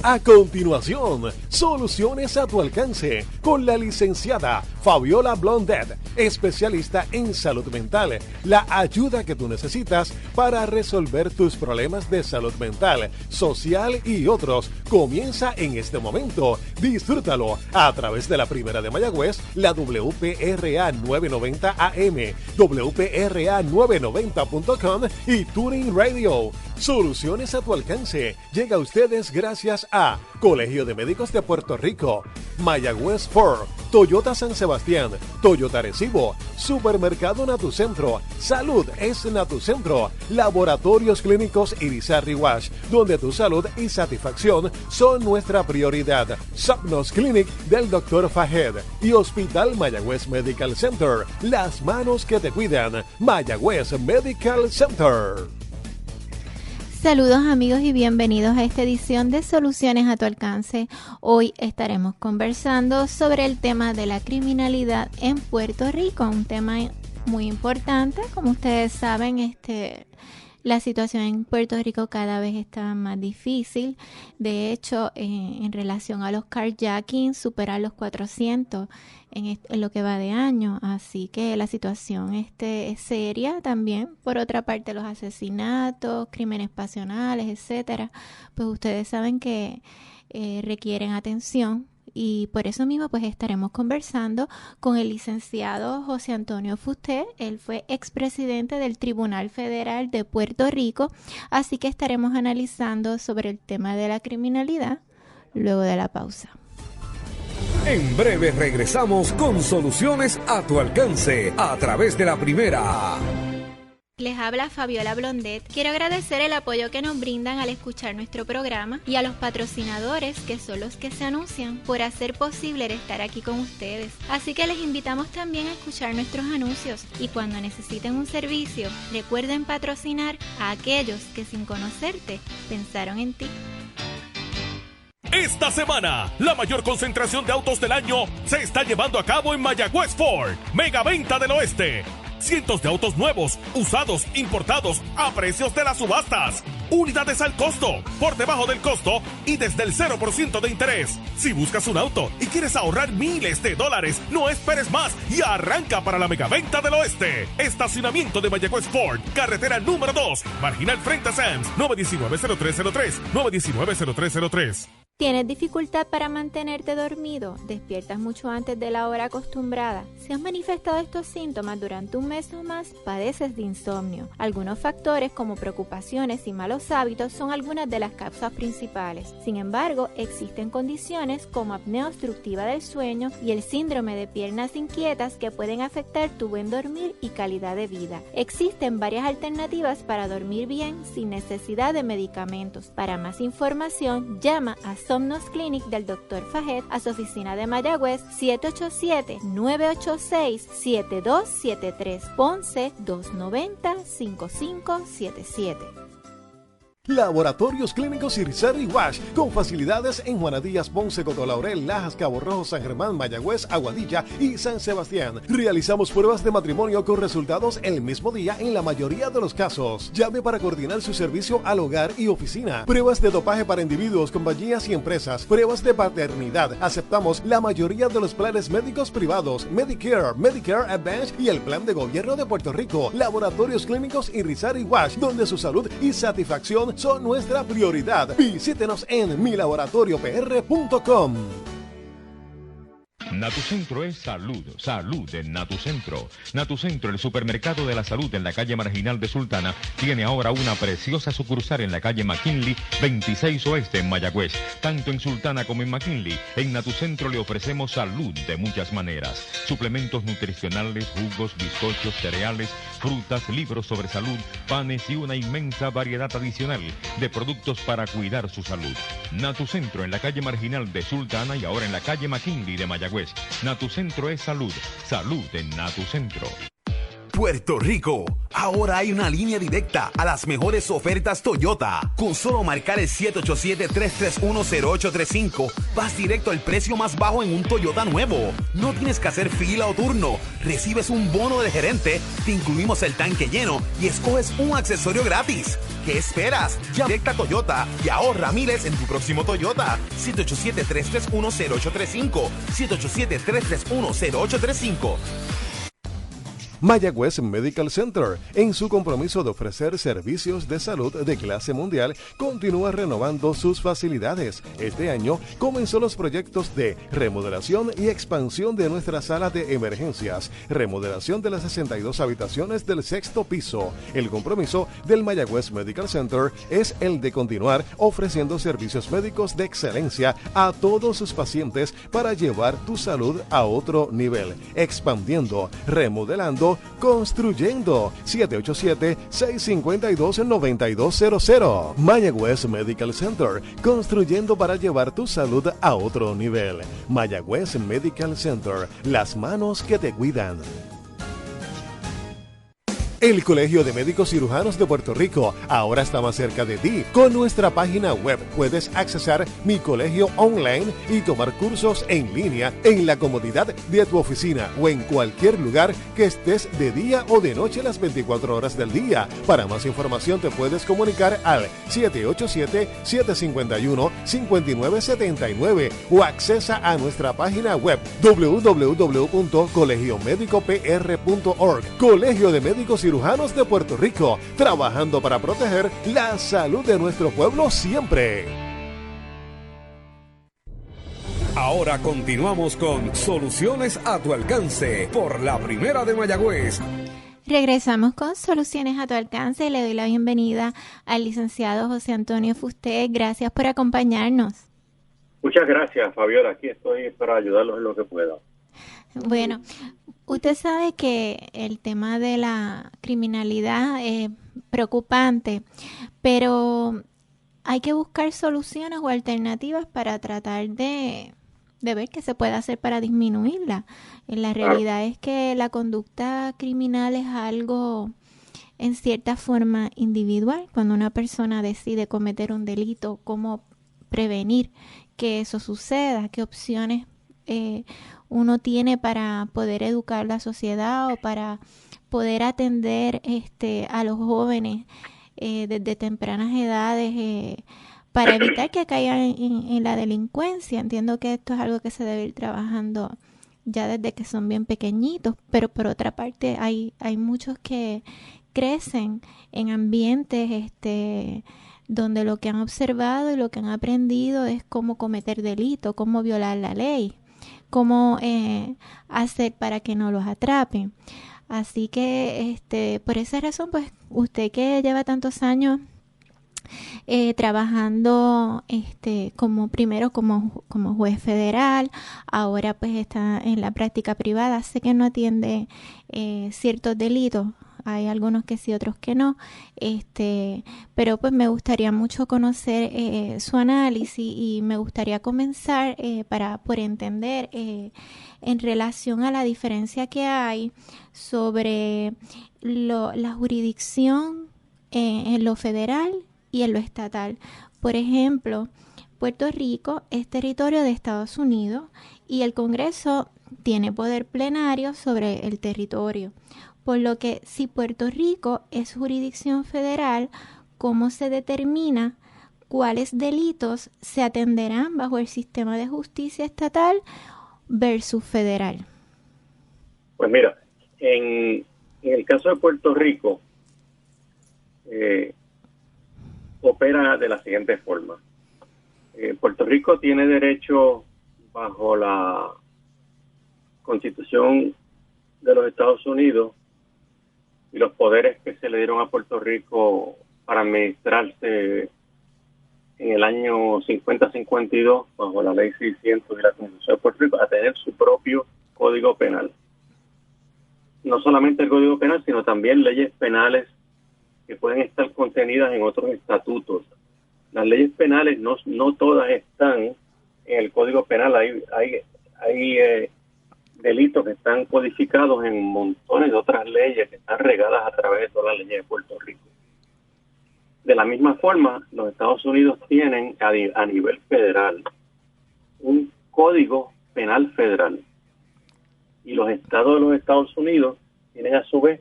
A continuación, soluciones a tu alcance con la licenciada Fabiola Blondet, especialista en salud mental, la ayuda que tú necesitas para resolver tus problemas de salud mental, social y otros. Comienza en este momento. Disfrútalo a través de la primera de Mayagüez, la WPRA 990 AM, WPRA 990.com y Tuning Radio. Soluciones a tu alcance. Llega a ustedes gracias a Colegio de Médicos de Puerto Rico, Mayagüez Ford, Toyota San Sebastián, Toyota Arecibo, Supermercado Natucentro, Salud es Natucentro, Laboratorios Clínicos Irizarry Wash, donde tu salud y satisfacción son nuestra prioridad. Sapnos Clinic del Dr. Fahed y Hospital Mayagüez Medical Center. Las manos que te cuidan. Mayagüez Medical Center. Saludos amigos y bienvenidos a esta edición de Soluciones a tu alcance. Hoy estaremos conversando sobre el tema de la criminalidad en Puerto Rico, un tema muy importante. Como ustedes saben, la situación en Puerto Rico cada vez está más difícil. De hecho, en relación a los carjacking, superan los 400 en lo que va de año. Así que la situación es seria también. Por otra parte, los asesinatos, crímenes pasionales, etcétera, pues ustedes saben que requieren atención. Y por eso mismo pues estaremos conversando con el licenciado José Antonio Fusté. Él fue expresidente del Tribunal Federal de Puerto Rico, así que estaremos analizando sobre el tema de la criminalidad luego de la pausa. En breve regresamos con Soluciones a tu alcance a través de la primera. Les habla Fabiola Blondet. Quiero agradecer el apoyo que nos brindan al escuchar nuestro programa y a los patrocinadores, que son los que se anuncian, por hacer posible estar aquí con ustedes. Así que les invitamos también a escuchar nuestros anuncios y cuando necesiten un servicio, recuerden patrocinar a aquellos que sin conocerte pensaron en ti. Esta semana, la mayor concentración de autos del año se está llevando a cabo en Mayagüez Ford, Mega Venta del Oeste. Cientos de autos nuevos, usados, importados, a precios de las subastas. Unidades al costo, por debajo del costo y desde el 0% de interés. Si buscas un auto y quieres ahorrar miles de dólares, no esperes más y arranca para la Megaventa del Oeste. Estacionamiento de Mayagüez Ford, carretera número 2, marginal frente a Sam's, 919-0303, 919-0303. ¿Tienes dificultad para mantenerte dormido? ¿Despiertas mucho antes de la hora acostumbrada? Si has manifestado estos síntomas durante un mes o más, padeces de insomnio. Algunos factores como preocupaciones y malos hábitos son algunas de las causas principales. Sin embargo, existen condiciones como apnea obstructiva del sueño y el síndrome de piernas inquietas que pueden afectar tu buen dormir y calidad de vida. Existen varias alternativas para dormir bien sin necesidad de medicamentos. Para más información, llama a Somnos Clinic del Dr. Fahed a su oficina de Mayagüez, 787-986-7273, Ponce 290-5577. Laboratorios Clínicos Irizarry Wash, con facilidades en Juana Díaz, Ponce, Coto Laurel, Lajas, Cabo Rojo, San Germán, Mayagüez, Aguadilla y San Sebastián. Realizamos pruebas de matrimonio con resultados el mismo día en la mayoría de los casos. Llame para coordinar su servicio al hogar y oficina. Pruebas de dopaje para individuos, compañías y empresas. Pruebas de paternidad. Aceptamos la mayoría de los planes médicos privados, Medicare, Medicare Advance y el plan de gobierno de Puerto Rico. Laboratorios Clínicos Irizarry Wash, donde su salud y satisfacción son nuestra prioridad. Visítenos en milaboratoriopr.com. Natucentro es salud, salud en Natucentro. Natucentro, el supermercado de la salud en la calle Marginal de Sultana, tiene ahora una preciosa sucursal en la calle McKinley, 26 Oeste en Mayagüez. Tanto en Sultana como en McKinley, en Natucentro le ofrecemos salud de muchas maneras. Suplementos nutricionales, jugos, bizcochos, cereales, frutas, libros sobre salud, panes y una inmensa variedad adicional de productos para cuidar su salud. Natucentro en la calle Marginal de Sultana y ahora en la calle McKinley de Mayagüez. Natucentro es salud, salud en Natucentro. Puerto Rico. Ahora hay una línea directa a las mejores ofertas Toyota. Con solo marcar el 787-331-0835, vas directo al precio más bajo en un Toyota nuevo. No tienes que hacer fila o turno. Recibes un bono de gerente, te incluimos el tanque lleno y escoges un accesorio gratis. ¿Qué esperas? Llama directa a Toyota y ahorra miles en tu próximo Toyota. 787-331-0835. 787-331-0835. Mayagüez Medical Center, en su compromiso de ofrecer servicios de salud de clase mundial, continúa renovando sus facilidades. Este año comenzó los proyectos de remodelación y expansión de nuestra sala de emergencias, remodelación de las 62 habitaciones del 6º piso. El compromiso del Mayagüez Medical Center es el de continuar ofreciendo servicios médicos de excelencia a todos sus pacientes para llevar tu salud a otro nivel, expandiendo, remodelando, construyendo. 787-652-9200. Mayagüez Medical Center, construyendo para llevar tu salud a otro nivel. Mayagüez Medical Center, las manos que te cuidan. El Colegio de Médicos Cirujanos de Puerto Rico ahora está más cerca de ti. Con nuestra página web puedes accesar Mi Colegio Online y tomar cursos en línea en la comodidad de tu oficina o en cualquier lugar que estés de día o de noche las 24 horas del día. Para más información te puedes comunicar al 787-751-5979 o accesa a nuestra página web www.colegiomedicopr.org. Colegio de Médicos Cirujanos de Puerto Rico, trabajando para proteger la salud de nuestro pueblo siempre. Ahora continuamos con Soluciones a tu alcance por la Primera de Mayagüez. Regresamos con Soluciones a tu alcance y le doy la bienvenida al licenciado José Antonio Fusté. Gracias por acompañarnos. Muchas gracias, Fabiola. Aquí estoy para ayudarlos en lo que pueda. Bueno, usted sabe que el tema de la criminalidad es preocupante, pero hay que buscar soluciones o alternativas para tratar de ver qué se puede hacer para disminuirla. La realidad es que la conducta criminal es algo en cierta forma individual. Cuando una persona decide cometer un delito, ¿cómo prevenir que eso suceda? ¿Qué opciones uno tiene para poder educar la sociedad o para poder atender a los jóvenes desde tempranas edades para evitar que caigan en la delincuencia? Entiendo que esto es algo que se debe ir trabajando ya desde que son bien pequeñitos, pero por otra parte hay muchos que crecen en ambientes donde lo que han observado y lo que han aprendido es cómo cometer delito, cómo violar la ley, cómo hacer para que no los atrapen. Así que por esa razón, pues usted que lleva tantos años trabajando primero como juez federal, ahora pues está en la práctica privada, sé que no atiende ciertos delitos, hay algunos que sí, otros que no, pero pues me gustaría mucho conocer su análisis y me gustaría comenzar por entender en relación a la diferencia que hay sobre la jurisdicción en lo federal y en lo estatal. Por ejemplo, Puerto Rico es territorio de Estados Unidos y el Congreso tiene poder plenario sobre el territorio. Por lo que si Puerto Rico es jurisdicción federal, ¿cómo se determina cuáles delitos se atenderán bajo el sistema de justicia estatal versus federal? Pues mira, en el caso de Puerto Rico, opera de la siguiente forma. Puerto Rico tiene derecho bajo la Constitución de los Estados Unidos y los poderes que se le dieron a Puerto Rico para administrarse en el año 50-52 bajo la ley 600 de la Constitución de Puerto Rico a tener su propio código penal. No solamente el código penal, sino también leyes penales que pueden estar contenidas en otros estatutos. Las leyes penales no todas están en el Código Penal. Hay delitos que están codificados en montones de otras leyes que están regadas a través de todas las leyes de Puerto Rico. De la misma forma, los Estados Unidos tienen a nivel federal un código penal federal y los estados de los Estados Unidos tienen a su vez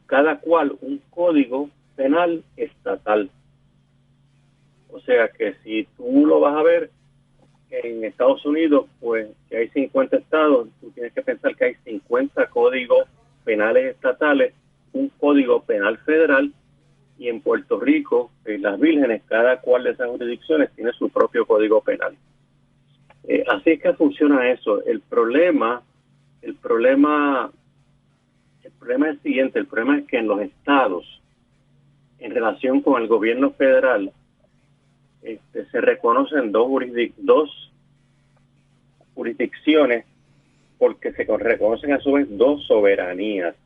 cada cual un código penal estatal. O sea que si tú lo vas a ver en Estados Unidos, pues que hay 50 estados, tú tienes que pensar que hay 50 códigos penales estatales, un código penal federal, y en Puerto Rico, en las Vírgenes, cada cual de esas jurisdicciones tiene su propio código penal. Así es que funciona eso. El problema es el siguiente. El problema es que en los estados, en relación con el gobierno federal, se reconocen dos jurisdicciones porque se reconocen a su vez dos soberanías,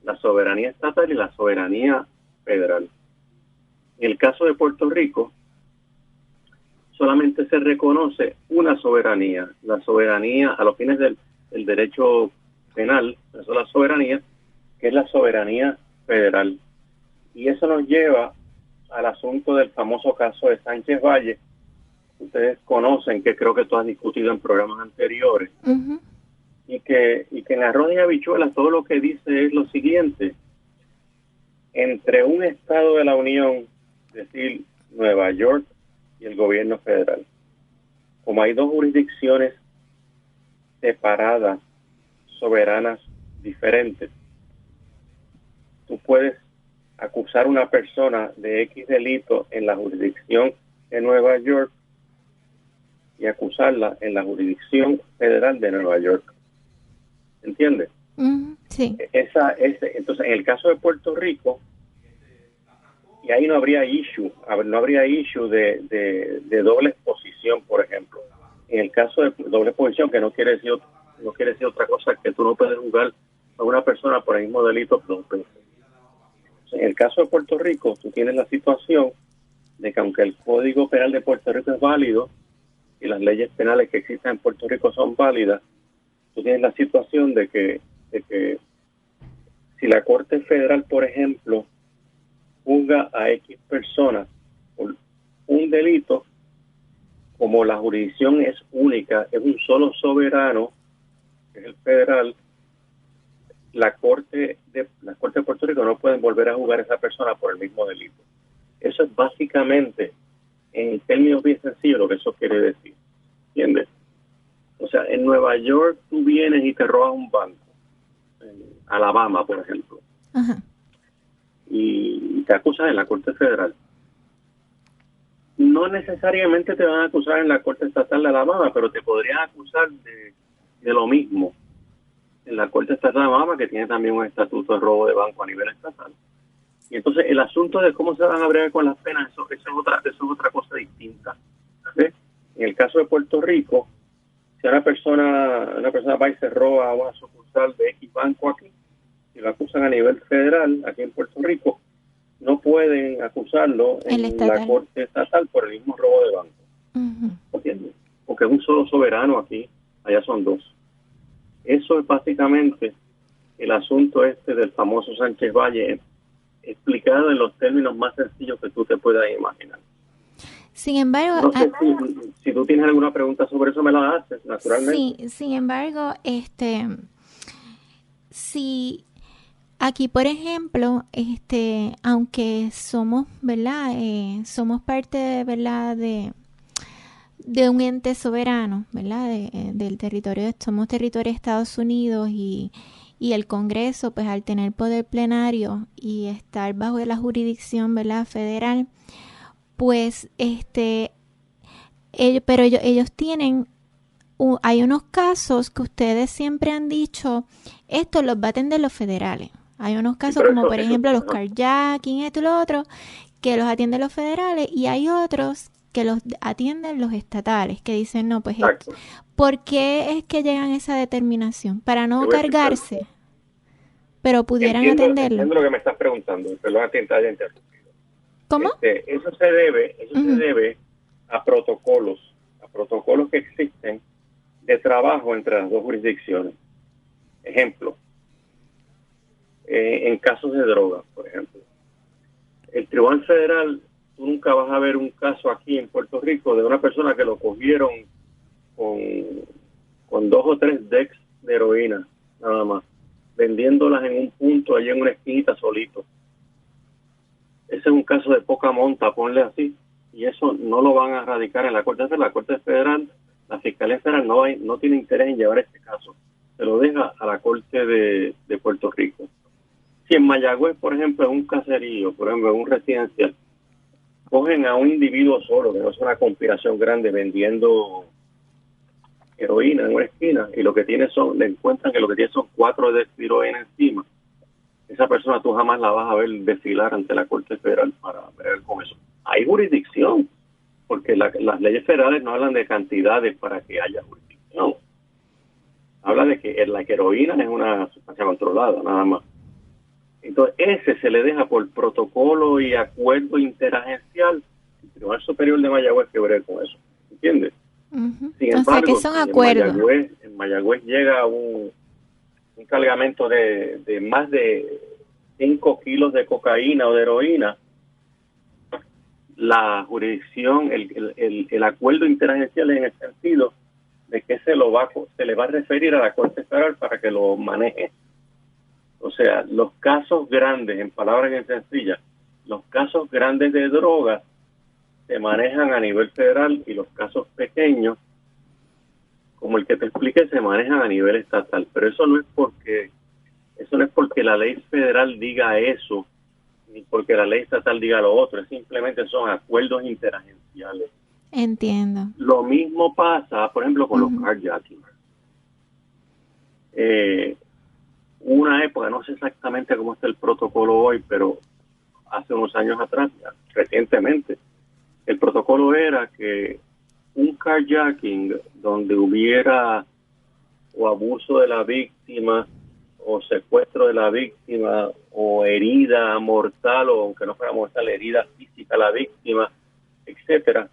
la soberanía estatal y la soberanía federal. En el caso de Puerto Rico, solamente se reconoce una soberanía, la soberanía a los fines del derecho penal, esa es la soberanía, que es la soberanía federal. Y eso nos lleva al asunto del famoso caso de Sánchez Valle, que ustedes conocen, que creo que tú has discutido en programas anteriores, Uh-huh. y que en Arroz y Habichuelas todo lo que dice es lo siguiente: entre un estado de la Unión, es decir, Nueva York, y el gobierno federal, como hay dos jurisdicciones separadas, soberanas, diferentes, tú puedes acusar a una persona de X delito en la jurisdicción de Nueva York y acusarla en la jurisdicción federal de Nueva York. ¿Entiendes? Uh-huh. Sí. Entonces, en el caso de Puerto Rico, y ahí no habría issue de doble exposición, por ejemplo. En el caso de doble exposición, que no quiere decir otra cosa que tú no puedes juzgar a una persona por el mismo delito dos veces. En el caso de Puerto Rico, tú tienes la situación de que aunque el Código Penal de Puerto Rico es válido y las leyes penales que existen en Puerto Rico son válidas, tú tienes la situación de que si la Corte Federal, por ejemplo, juzga a X personas por un delito, como la jurisdicción es única, es un solo soberano, que es el federal, la Corte de Puerto Rico no pueden volver a juzgar a esa persona por el mismo delito. Eso es básicamente, en términos bien sencillos, lo que eso quiere decir. ¿Entiendes? O sea, en Nueva York tú vienes y te robas un banco, en Alabama, por ejemplo, Ajá. y te acusan en la Corte Federal. No necesariamente te van a acusar en la Corte Estatal de Alabama, pero te podrían acusar de lo mismo en la Corte Estatal de Alabama, que tiene también un estatuto de robo de banco a nivel estatal. Y entonces el asunto de cómo se van a bregar con las penas, eso es otra cosa distinta. ¿Ves? En el caso de Puerto Rico, si una persona va y se roba una sucursal de X banco aquí, si lo acusan a nivel federal, aquí en Puerto Rico, no pueden acusarlo en la Corte Estatal por el mismo robo de banco. Uh-huh. ¿Entiendes? Porque es un solo soberano aquí, allá son dos. Eso es básicamente el asunto del famoso Sánchez Valle, explicado en los términos más sencillos que tú te puedas imaginar. Sin embargo, no sé si tú tienes alguna pregunta sobre eso, me la haces, naturalmente. Sí, sin embargo, si aquí, por ejemplo, aunque somos, ¿verdad? Somos parte, ¿verdad? De un ente soberano, ¿verdad? Del territorio, somos territorio de Estados Unidos y el Congreso, pues al tener poder plenario y estar bajo la jurisdicción, ¿verdad? Federal, pues ellos tienen, hay unos casos que ustedes siempre han dicho, esto los va a atender los federales. Hay unos casos como por ejemplo los carjacking, esto y lo otro, que los atienden los federales, y hay otros que los atienden los estatales, que dicen, no, pues, ¿por qué es que llegan a esa determinación? Para no cargarse, pero pudieran atenderlo. Entiendo lo que me estás preguntando, perdón que te haya interrumpido. ¿Cómo? Eso se debe a protocolos que existen de trabajo entre las dos jurisdicciones. Ejemplo, en casos de drogas, por ejemplo. El Tribunal Federal, tú nunca vas a ver un caso aquí en Puerto Rico de una persona que lo cogieron con 2 o 3 decks de heroína, nada más, vendiéndolas en un punto allí en una esquinita solito. Ese es un caso de poca monta, ponle así, y eso no lo van a radicar en la Corte Federal. La Corte Federal, la Fiscalía Federal no tiene interés en llevar este caso, se lo deja a la Corte de Puerto Rico. Si en Mayagüez, por ejemplo, en un caserío, por ejemplo, en un residencial, cogen a un individuo solo, que no es una conspiración grande, vendiendo heroína en una esquina, y lo que tiene le encuentran que lo que tiene son 4 de heroína encima, esa persona tú jamás la vas a ver desfilar ante la Corte Federal para ver con eso. Hay jurisdicción, porque las leyes federales no hablan de cantidades para que haya jurisdicción. Habla de que la heroína es una sustancia controlada, nada más. Entonces, ese se le deja por protocolo y acuerdo interagencial el Tribunal Superior de Mayagüez que veré con eso. ¿Entiendes? Uh-huh. Sin embargo, que son acuerdos. En Mayagüez llega un cargamento de más de 5 kilos de cocaína o de heroína. La jurisdicción, el acuerdo interagencial en el sentido de que se le va a referir a la Corte Federal para que lo maneje. O sea, los casos grandes, en palabras bien sencillas, los casos grandes de drogas se manejan a nivel federal y los casos pequeños, como el que te expliqué, se manejan a nivel estatal. Pero eso no es porque la ley federal diga eso, ni porque la ley estatal diga lo otro. Simplemente son acuerdos interagenciales. Entiendo. Lo mismo pasa, por ejemplo, con los carjacking. Una época, no sé exactamente cómo está el protocolo hoy, pero hace unos años atrás, recientemente, el protocolo era que un carjacking donde hubiera o abuso de la víctima o secuestro de la víctima o herida mortal, o aunque no fuera mortal, herida física a la víctima, etcétera,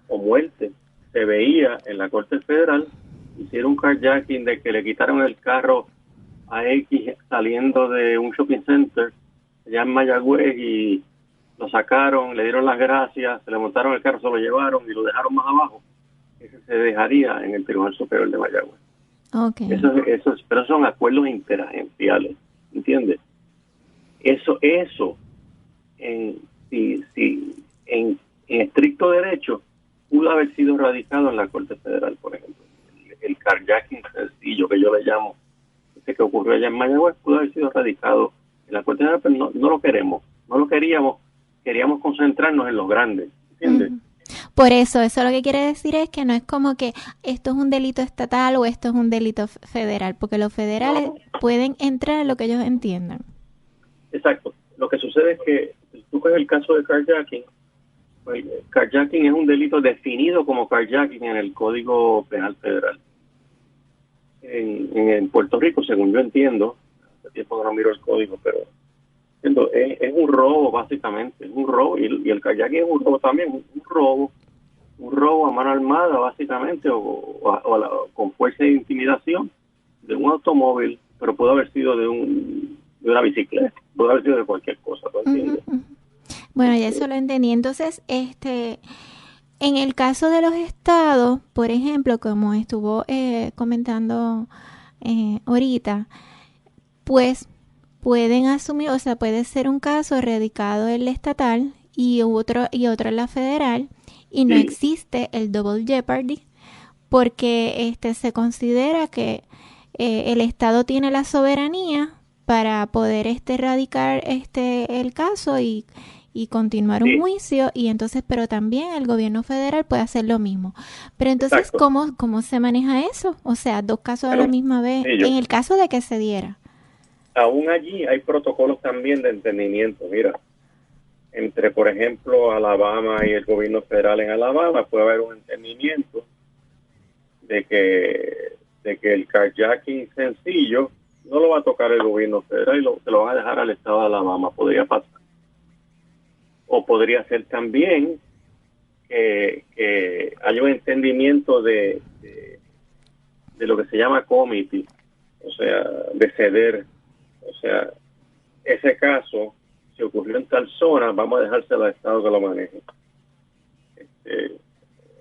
o muerte, se veía en la Corte Federal. Hicieron un carjacking de que le quitaron el carro a X saliendo de un shopping center allá en Mayagüez y lo sacaron, le dieron las gracias, se le montaron el carro, se lo llevaron y lo dejaron más abajo. Ese se dejaría en el Tribunal Superior de Mayagüez. Okay. Pero son acuerdos interagenciales, ¿entiendes? Eso en estricto derecho pudo haber sido radicado en la Corte Federal, por ejemplo. El carjacking sencillo que yo le llamo, que ocurrió allá en Mayagüez, pudo haber sido radicado en la Corte Federal, pero no lo queremos, no lo queríamos concentrarnos en los grandes, ¿entiendes? Uh-huh. Por eso lo que quiere decir es que no es como que esto es un delito estatal o esto es un delito federal, porque los federales pueden entrar en lo que ellos entiendan. Exacto. Lo que sucede es que, si tú coges el caso de carjacking, pues, carjacking es un delito definido como carjacking en el Código Penal Federal. En Puerto Rico, según yo entiendo, hace tiempo que no miro el código, pero es un robo, básicamente, es un robo, y el carjacking es un robo también, un robo a mano armada, básicamente, o con fuerza de intimidación de un automóvil, pero puede haber sido de una bicicleta, puede haber sido de cualquier cosa, ¿tú entiendes? Uh-huh. Bueno, ya eso lo entendí. Entonces, en el caso de los estados, por ejemplo, como estuvo comentando ahorita, pues pueden asumir, o sea, puede ser un caso radicado en la estatal y otro en la federal, y no existe el double jeopardy porque se considera que el estado tiene la soberanía para poder radicar el caso y continuar un juicio, y entonces, pero también el gobierno federal puede hacer lo mismo. Pero entonces, ¿cómo se maneja eso? O sea, 2 casos a la misma vez, en el caso de que se diera. Aún allí hay protocolos también de entendimiento. Mira, entre, por ejemplo, Alabama y el gobierno federal en Alabama puede haber un entendimiento de que el carjacking sencillo no lo va a tocar el gobierno federal y se lo van a dejar al estado de Alabama. Podría pasar. O podría ser también que haya un entendimiento de de lo que se llama comity, o sea, de ceder. O sea, ese caso, si ocurrió en tal zona, vamos a dejárselo al Estado que lo maneje.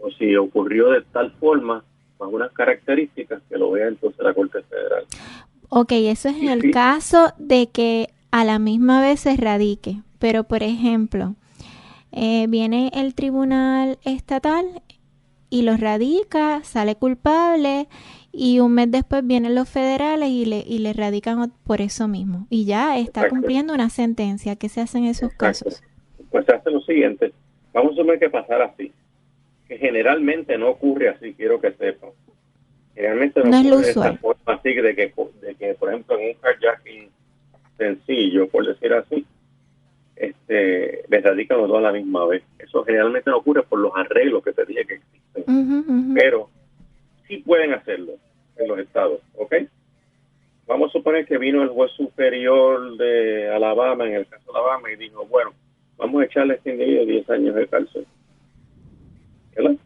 O si ocurrió de tal forma, bajo unas características, que lo vea entonces la Corte Federal. Ok, eso es en el caso de que a la misma vez se radique. Pero, por ejemplo, viene el tribunal estatal y lo radica, sale culpable, y un mes después vienen los federales y le radican por eso mismo. Y ya está cumpliendo una sentencia. ¿Qué se hace en esos casos? Pues se hace lo siguiente. Vamos a suponer que pasara así. Que generalmente no ocurre así, quiero que sepan. Generalmente no ocurre de esta forma así, de que, por ejemplo, en un carjacking sencillo, por decir así, les radican los dos a la misma vez. Eso generalmente no ocurre por los arreglos que te dije que existen. Pero sí pueden hacerlo en los estados, ¿ok? Vamos a suponer que vino el juez superior de Alabama, en el caso de Alabama, y dijo, bueno, vamos a echarle a este individuo 10 años de cárcel. ¿Verdad?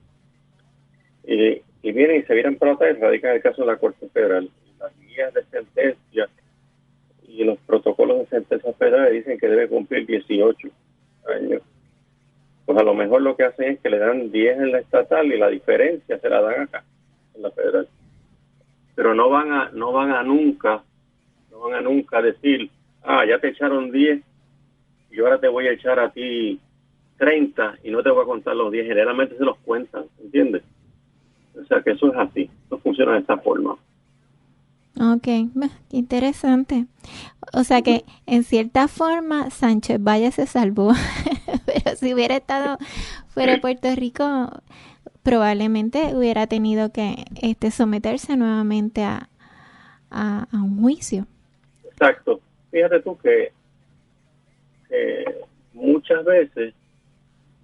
Y vienen y se vienen para atrás y radican el caso de la Corte Federal. Las guías de sentencia y los protocolos de sentencia federal dicen que debe cumplir 18 años. Pues a lo mejor lo que hacen es que le dan 10 en la estatal y la diferencia se la dan acá, en la federal. Pero no van a nunca decir, ya te echaron 10 y ahora te voy a echar a ti 30 y no te voy a contar los 10. Generalmente se los cuentan, ¿entiendes? O sea que eso es así, eso funciona de esta forma. Ok, interesante. O sea que en cierta forma Sánchez Valle se salvó, pero si hubiera estado fuera de Puerto Rico, probablemente hubiera tenido que someterse nuevamente a un juicio. Exacto. Fíjate tú que muchas veces,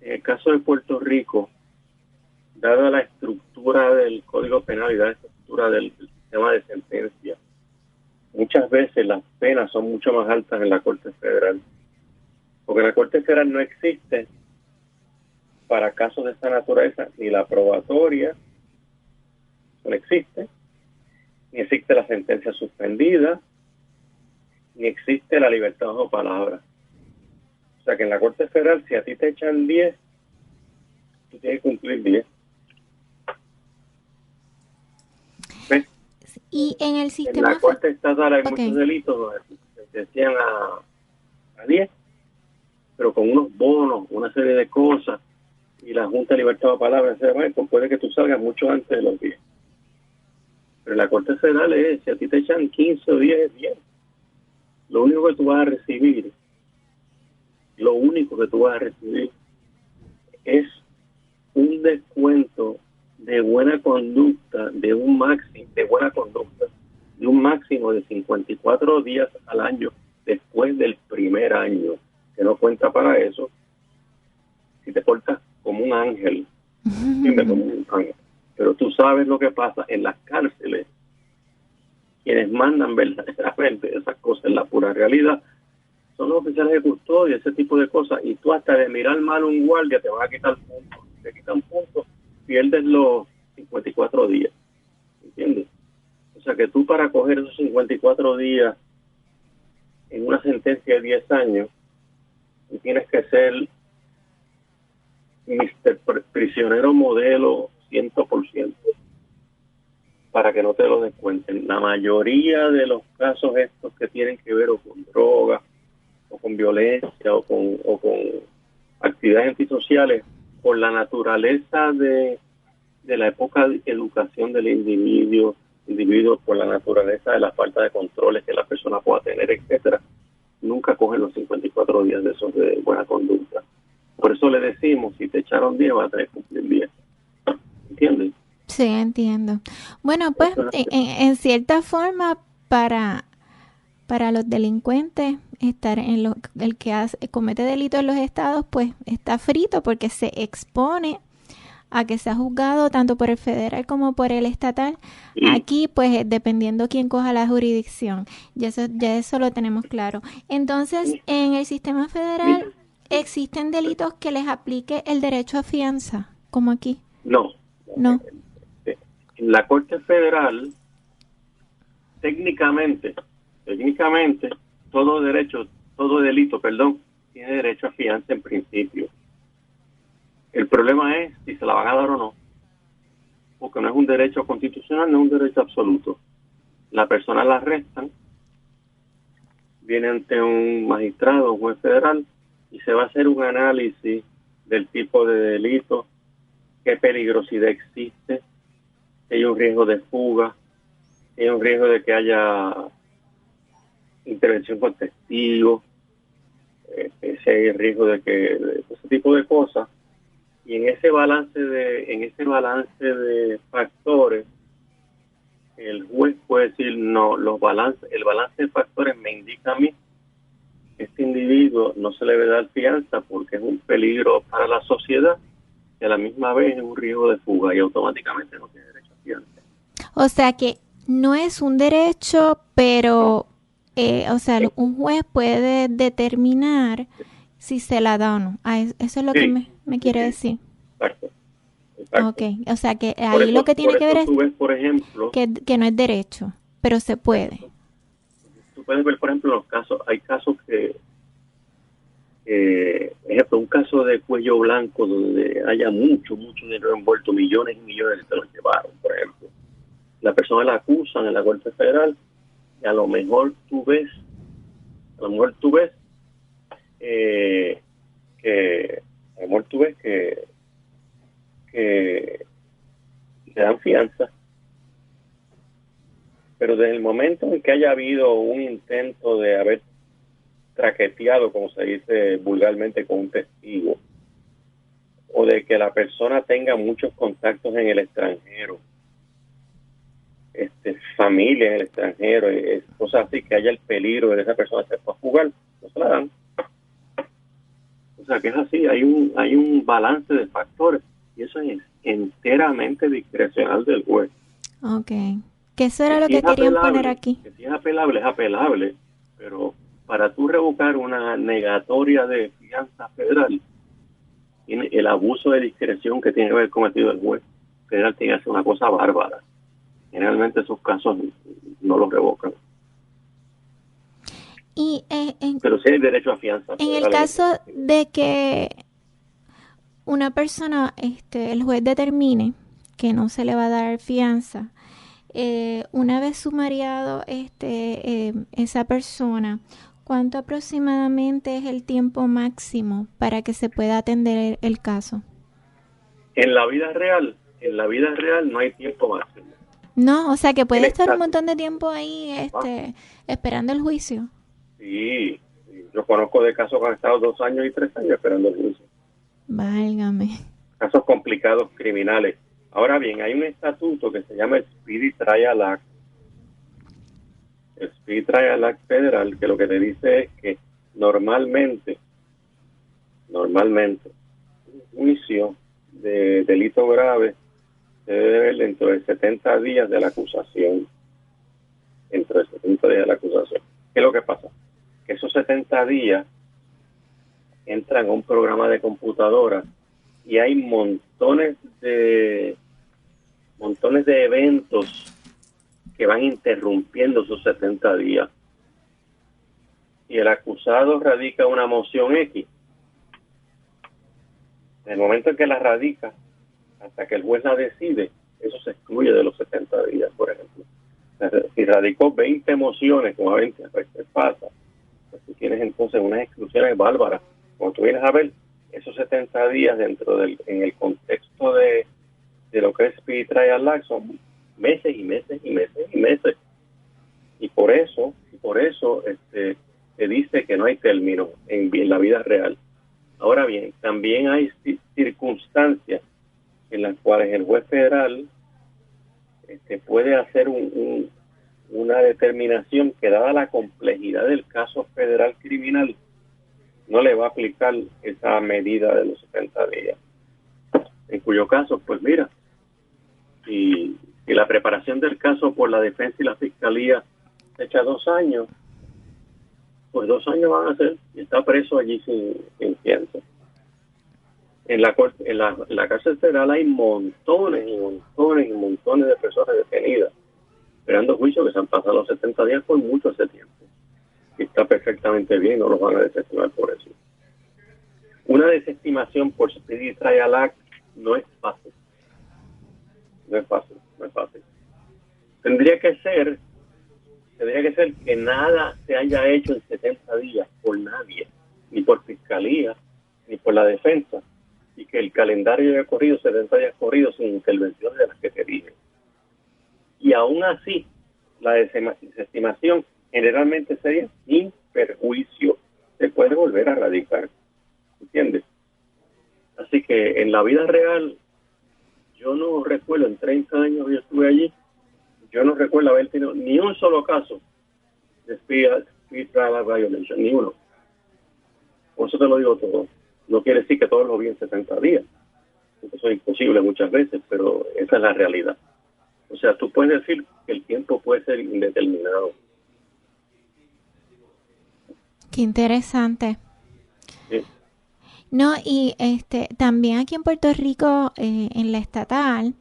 en el caso de Puerto Rico, dada la estructura del Código Penal y dada la estructura del sistema de sentencia, muchas veces las penas son mucho más altas en la Corte Federal. Porque la Corte Federal no existe para casos de esta naturaleza, ni la probatoria no existe, ni existe la sentencia suspendida, ni existe la libertad bajo palabra. O sea que en la Corte Federal, si a ti te echan 10, tú tienes que cumplir 10. ¿Ves? Y en el sistema... En la Corte Estatal hay muchos delitos donde se sentencian a 10, pero con unos bonos, una serie de cosas, y la Junta de Libertad de Palabra, pues puede que tú salgas mucho antes de los 10. Pero en la Corte Federal si a ti te echan 15 o 10, es 10. Lo único que tú vas a recibir es un descuento de buena conducta, de un máximo de 54 días al año después del primer año, que no cuenta para eso, si te portas como un ángel, siempre como un ángel. Pero tú sabes lo que pasa en las cárceles. Quienes mandan verdaderamente esas cosas en la pura realidad son los oficiales de custodia, ese tipo de cosas. Y tú hasta de mirar mal a un guardia te vas a quitar puntos. Te quitan puntos, pierdes los 54 días. ¿Entiendes? O sea que tú, para coger esos 54 días en una sentencia de 10 años, tú tienes que ser Mr. Prisionero modelo 100%, para que no te lo descuenten. La mayoría de los casos estos que tienen que ver o con drogas, o con violencia, o con actividades antisociales, por la naturaleza de la época de educación del individuo, por la naturaleza de la falta de controles que la persona pueda tener, etcétera, nunca cogen los 54 días de esos de buena conducta. Por eso le decimos, si te echaron 10, vas a tener que cumplir 10. ¿Entiendes? Sí, entiendo. Bueno, pues en cierta forma, para los delincuentes, estar en el que comete delitos en los estados, pues está frito, porque se expone a que sea juzgado tanto por el federal como por el estatal. Sí. Aquí, pues, dependiendo quién coja la jurisdicción. Ya eso lo tenemos claro. Entonces, en el sistema federal, ¿existen delitos que les aplique el derecho a fianza, como aquí? No. la Corte Federal, técnicamente, todo delito, tiene derecho a fianza en principio. El problema es si se la van a dar o no, porque no es un derecho constitucional, no es un derecho absoluto. La persona la arrestan, viene ante un magistrado, un juez federal, y se va a hacer un análisis del tipo de delito, qué peligrosidad existe, si hay un riesgo de fuga, si hay un riesgo de que haya intervención con testigos, si hay riesgo de ese tipo de cosas. Y en ese balance de factores, el juez puede decir no, el balance de factores me indica a mí que este individuo no se le debe dar fianza porque es un peligro para la sociedad y a la misma vez es un riesgo de fuga y automáticamente no tiene derecho a fianza. O sea que no es un derecho, pero un juez puede determinar si se la da o no. Eso es lo que me quiere decir. Exacto. Okay, o sea que ahí lo que tiene que ver es ves, por ejemplo, que no es derecho, pero se puede. Tú puedes ver, por ejemplo, los casos. Hay casos ejemplo, un caso de cuello blanco donde haya mucho dinero envuelto, millones y millones se los llevaron, por ejemplo. La persona la acusan en la Corte Federal y a lo mejor tú ves que le dan fianza, pero desde el momento en que haya habido un intento de haber traqueteado, como se dice vulgarmente, con un testigo, o de que la persona tenga muchos contactos en el extranjero, familia en el extranjero, cosas así, que haya el peligro de que esa persona se pueda jugar, no se la dan. O sea que es así, hay un balance de factores y eso es enteramente discrecional del juez. Okay, que eso era lo que querían poner aquí. Que si es apelable, pero para tú revocar una negatoria de fianza federal, el abuso de discreción que tiene que haber cometido el juez federal tiene que hacer una cosa bárbara. Generalmente esos casos no los revocan. Y pero sí hay derecho a fianza. En el caso de que una persona, el juez determine que no se le va a dar fianza, una vez sumariado esa persona, ¿cuánto aproximadamente es el tiempo máximo para que se pueda atender el caso? En la vida real no hay tiempo máximo. No, o sea que puede estar un montón de tiempo ahí esperando el juicio. Sí, yo conozco de casos que han estado 2 años y 3 años esperando el juicio. Válgame. Casos complicados criminales. Ahora bien, hay un estatuto que se llama el Speedy Trial Act. El Speedy Trial Act federal, que lo que te dice es que normalmente, un juicio de delito grave se debe ver dentro de 70 días de la acusación. ¿Qué es lo que pasa? Que esos 70 días entran a un programa de computadora y hay montones de eventos que van interrumpiendo esos 70 días. Y el acusado radica una moción X. En el momento en que la radica, hasta que el juez la decide, eso se excluye de los 70 días, por ejemplo. Si radicó 20 mociones, como a veces pasa, pues tú tienes entonces unas exclusiones bárbaras. Cuando tú vienes a ver esos 70 días en el contexto de lo que es Speedy Trial Act, son meses y meses y meses y meses. Y por eso se dice que no hay término en la vida real. Ahora bien, también hay circunstancias en las cuales el juez federal puede hacer una determinación que, dada la complejidad del caso federal criminal, no le va a aplicar esa medida de los 70 días. En cuyo caso, pues mira, si la preparación del caso por la defensa y la fiscalía se echa 2 años, pues 2 años van a ser y está preso allí sin fianza. En la cárcel federal hay montones y montones y montones de personas detenidas, esperando juicio, que se han pasado los 70 días por mucho ese tiempo. Y está perfectamente bien, no los van a desestimar por eso. Una desestimación por Speedy Trial Act no es fácil. No es fácil. Tendría que ser que nada se haya hecho en 70 días por nadie, ni por fiscalía, ni por la defensa, y que el calendario haya corrido 70 días corridos sin intervenciones de las que se dije. Y aún así, la desestimación generalmente sería sin perjuicio, se puede volver a radicar, ¿entiendes? Así que en la vida real, yo no recuerdo, en 30 años que yo estuve allí, yo no recuerdo haber tenido ni un solo caso de speed trial violation, ni uno. Por eso te lo digo todo. No quiere decir que todos lo vi en 70 días. Eso es imposible muchas veces, pero esa es la realidad. O sea, tú puedes decir que el tiempo puede ser indeterminado. Qué interesante. Sí. No, y también aquí en Puerto Rico, en la estatal,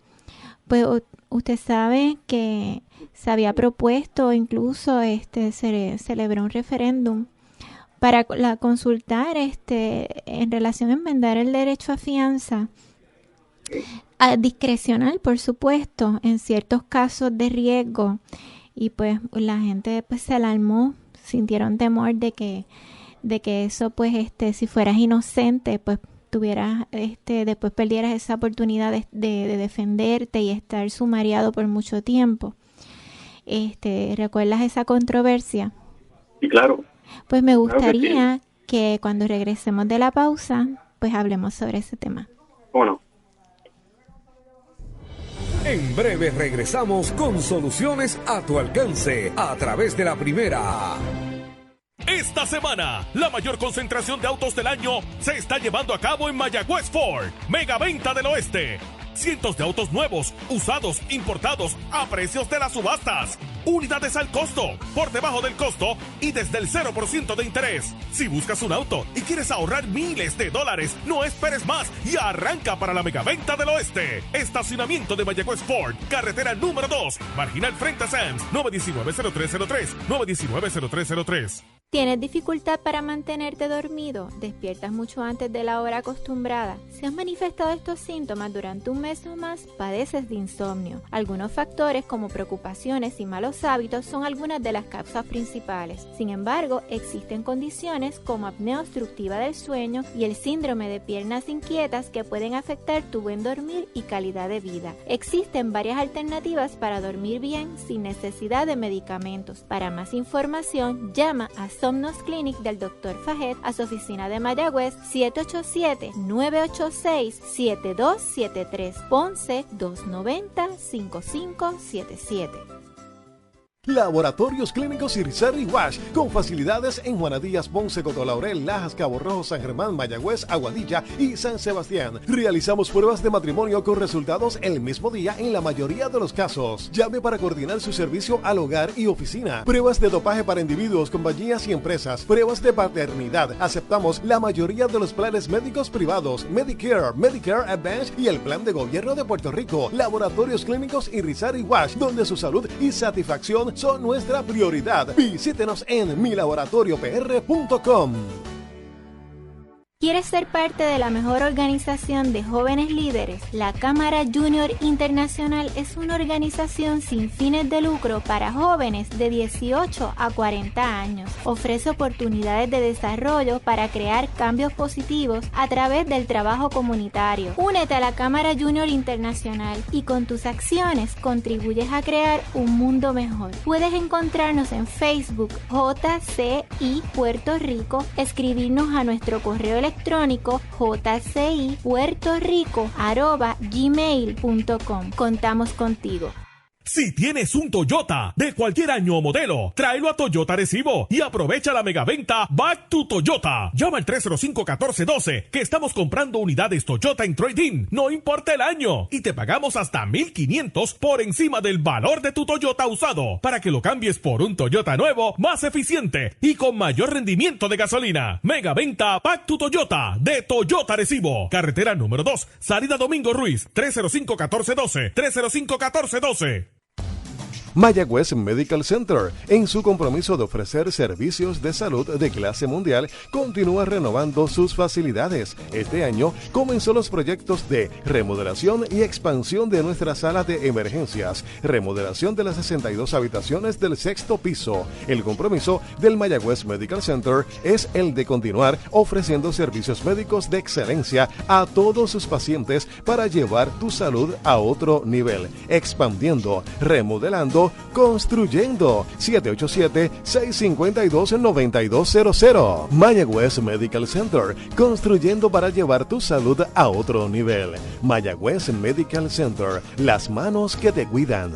pues usted sabe que se había propuesto, incluso se celebró un referéndum para consultar en relación a enmendar el derecho a fianza, a discrecional, por supuesto, en ciertos casos de riesgo. Y pues la gente pues se alarmó, sintieron temor de que eso pues si fueras inocente pues tuvieras después perdieras esa oportunidad de defenderte y estar sumariado por mucho tiempo. ¿Recuerdas esa controversia? Sí, claro. Pues me gustaría claro que cuando regresemos de la pausa pues hablemos sobre ese tema. Bueno. En breve regresamos con soluciones a tu alcance a través de la Primera. Esta semana, la mayor concentración de autos del año se está llevando a cabo en Mayagüez Ford, Mega Venta del Oeste. Cientos de autos nuevos, usados, importados a precios de las subastas. Unidades al costo, por debajo del costo y desde el 0% de interés. Si buscas un auto y quieres ahorrar miles de dólares, no esperes más y arranca para la Megaventa del Oeste. Estacionamiento de Mayagüez Ford, carretera número 2, marginal frente a Sam's, 919-0303, 919-0303. ¿Tienes dificultad para mantenerte dormido? ¿Despiertas mucho antes de la hora acostumbrada? Si has manifestado estos síntomas durante un mes o más, padeces de insomnio. Algunos factores como preocupaciones y malos hábitos son algunas de las causas principales. Sin embargo, existen condiciones como apnea obstructiva del sueño y el síndrome de piernas inquietas que pueden afectar tu buen dormir y calidad de vida. Existen varias alternativas para dormir bien sin necesidad de medicamentos. Para más información, llama a Somnos Clinic del Dr. Fajet a su oficina de Mayagüez 787-986-7273, Ponce 290-5577. Laboratorios Clínicos Irizarry Wash, con facilidades en Juana Díaz, Ponce, Coto Laurel, Lajas, Cabo Rojo, San Germán, Mayagüez, Aguadilla y San Sebastián. Realizamos pruebas de matrimonio con resultados el mismo día en la mayoría de los casos. Llame para coordinar su servicio al hogar y oficina. Pruebas de dopaje para individuos, compañías y empresas. Pruebas de paternidad. Aceptamos la mayoría de los planes médicos privados, Medicare, Medicare Advantage y el plan de gobierno de Puerto Rico. Laboratorios Clínicos Irizarry Wash, donde su salud y satisfacción son nuestra prioridad. Visítenos en milaboratoriopr.com. ¿Quieres ser parte de la mejor organización de jóvenes líderes? La Cámara Junior Internacional es una organización sin fines de lucro para jóvenes de 18 a 40 años. Ofrece oportunidades de desarrollo para crear cambios positivos a través del trabajo comunitario. Únete a la Cámara Junior Internacional y con tus acciones contribuyes a crear un mundo mejor. Puedes encontrarnos en Facebook JCI Puerto Rico, escribirnos a nuestro correo electrónico jcipuertorico@gmail.com. Contamos contigo. Si tienes un Toyota de cualquier año o modelo, tráelo a Toyota Arecibo y aprovecha la megaventa Back to Toyota. Llama al 305-1412 que estamos comprando unidades Toyota en trade-in, no importa el año, y te pagamos hasta $1,500 por encima del valor de tu Toyota usado para que lo cambies por un Toyota nuevo, más eficiente y con mayor rendimiento de gasolina. Megaventa Back to Toyota de Toyota Arecibo. Carretera número 2, salida Domingo Ruiz, 305-1412, 305-1412. Mayagüez Medical Center, en su compromiso de ofrecer servicios de salud de clase mundial, continúa renovando sus facilidades. Este año comenzó los proyectos de remodelación y expansión de nuestra sala de emergencias, remodelación de las 62 habitaciones del 6º piso. El compromiso del Mayagüez Medical Center es el de continuar ofreciendo servicios médicos de excelencia a todos sus pacientes para llevar tu salud a otro nivel, expandiendo, remodelando, construyendo. 787-652-9200. Mayagüez Medical Center, construyendo para llevar tu salud a otro nivel. Mayagüez Medical Center, las manos que te cuidan.